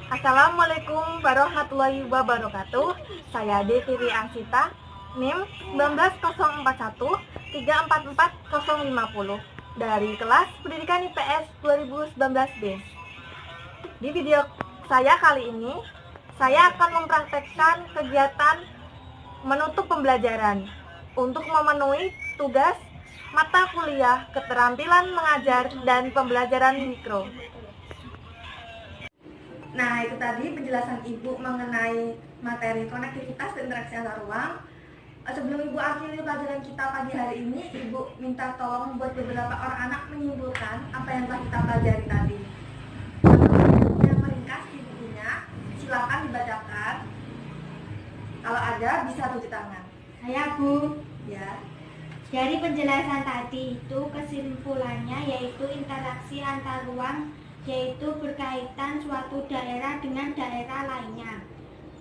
Assalamualaikum warahmatullahi wabarakatuh. Saya Desiri Asita, NIM 19041344050 dari kelas Pendidikan IPS 2019B. Di video saya kali ini, saya akan mempraktekkan kegiatan menutup pembelajaran untuk memenuhi tugas mata kuliah keterampilan mengajar dan pembelajaran mikro. Nah, itu tadi penjelasan Ibu mengenai materi konektivitas dan interaksi antar ruang. Sebelum Ibu akhiri pelajaran kita pagi hari ini, Ibu minta tolong buat beberapa orang anak menyimpulkan apa yang telah kita pelajari tadi. Yang meringkas di bukunya, silakan dibacakan. Kalau ada, bisa tujuh tangan. Saya Bu. Ya. Dari penjelasan tadi itu kesimpulannya yaitu interaksi antar ruang, yaitu berkaitan suatu daerah dengan daerah lainnya,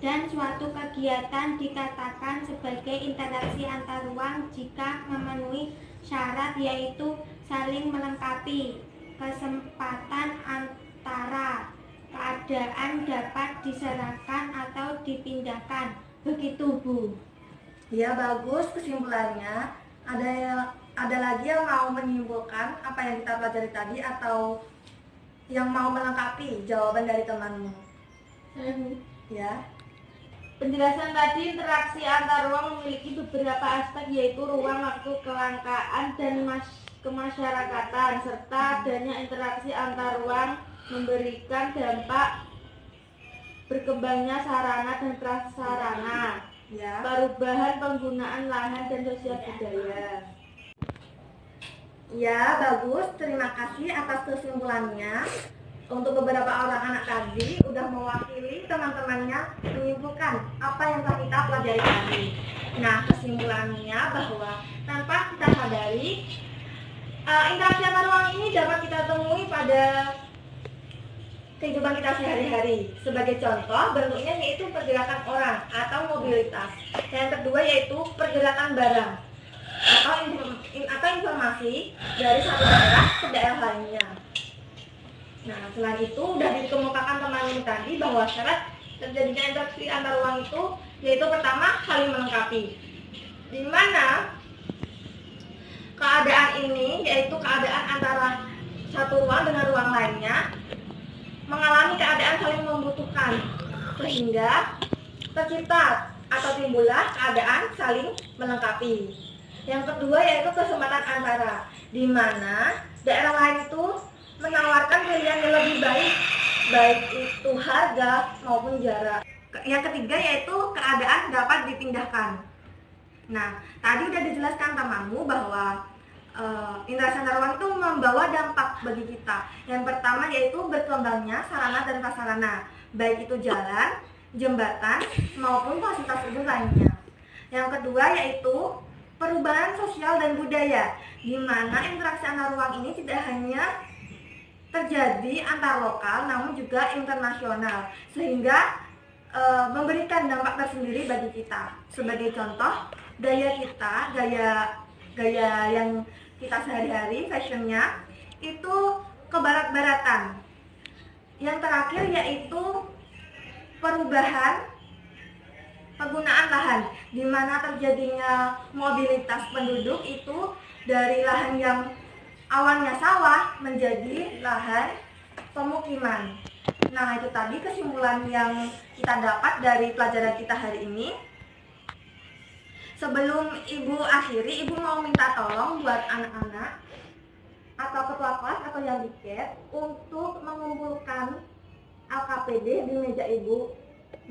dan suatu kegiatan dikatakan sebagai interaksi antar ruang jika memenuhi syarat, yaitu saling melengkapi, kesempatan antara keadaan dapat diserahkan atau dipindahkan. Begitu Bu. Ya, bagus kesimpulannya. Ada lagi yang mau menyimpulkan apa yang kita pelajari tadi atau yang mau melengkapi jawaban dari temanmu? Ya. Penjelasan tadi interaksi antar ruang memiliki beberapa aspek, yaitu ruang, waktu, kelangkaan, dan kemasyarakatan, serta adanya interaksi antar ruang memberikan dampak berkembangnya sarana dan prasarana, Ya. perubahan penggunaan lahan, dan sosial budaya. Ya, bagus. Terima kasih atas kesimpulannya. Untuk beberapa orang anak tadi udah mewakili teman-temannya menyimpulkan apa yang telah kita pelajari tadi. Nah, kesimpulannya bahwa tanpa kita sadari, interaksi antar ruang ini dapat kita temui pada kehidupan kita sehari-hari. Sebagai contoh, bentuknya yaitu pergerakan orang atau mobilitas. Yang kedua yaitu pergerakan barang atau informasi dari satu daerah ke daerah lainnya. Nah, selain itu sudah dikemukakan teman-teman tadi bahwa syarat terjadinya interaksi antar ruang itu yaitu pertama saling melengkapi, di mana keadaan ini yaitu keadaan antara satu ruang dengan ruang lainnya mengalami keadaan saling membutuhkan, sehingga tercipta atau timbullah keadaan saling melengkapi. Yang kedua yaitu kesempatan antara, di mana daerah lain itu menawarkan pilihan yang lebih baik itu harga maupun jarak. Yang ketiga yaitu keadaan dapat dipindahkan. Nah, tadi udah dijelaskan temanmu bahwa interaksi antar ruang itu membawa dampak bagi kita. Yang pertama yaitu berkembangnya sarana dan prasarana, baik itu jalan, jembatan, maupun fasilitas umum lainnya. Yang kedua yaitu perubahan sosial dan budaya, di mana interaksi antar ruang ini tidak hanya terjadi antar lokal namun juga internasional, sehingga memberikan dampak tersendiri bagi kita. Sebagai contoh, gaya kita, gaya yang kita sehari-hari, fashionnya itu ke barat-baratan. Yang terakhir yaitu perubahan penggunaan lahan, di mana terjadinya mobilitas penduduk itu dari lahan yang awalnya sawah menjadi lahan pemukiman. Nah, itu tadi kesimpulan yang kita dapat dari pelajaran kita hari ini. Sebelum Ibu akhiri, Ibu mau minta tolong buat anak-anak atau ketua kelas atau yang diket untuk mengumpulkan LKPD di meja Ibu.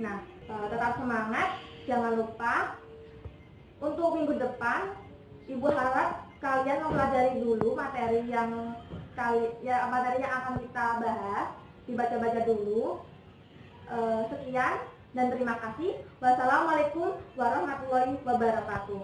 Nah, tetap semangat, jangan lupa untuk minggu depan Ibu harap kalian mempelajari dulu materi yang akan kita bahas, dibaca-baca dulu. Sekian dan terima kasih. Wassalamualaikum warahmatullahi wabarakatuh.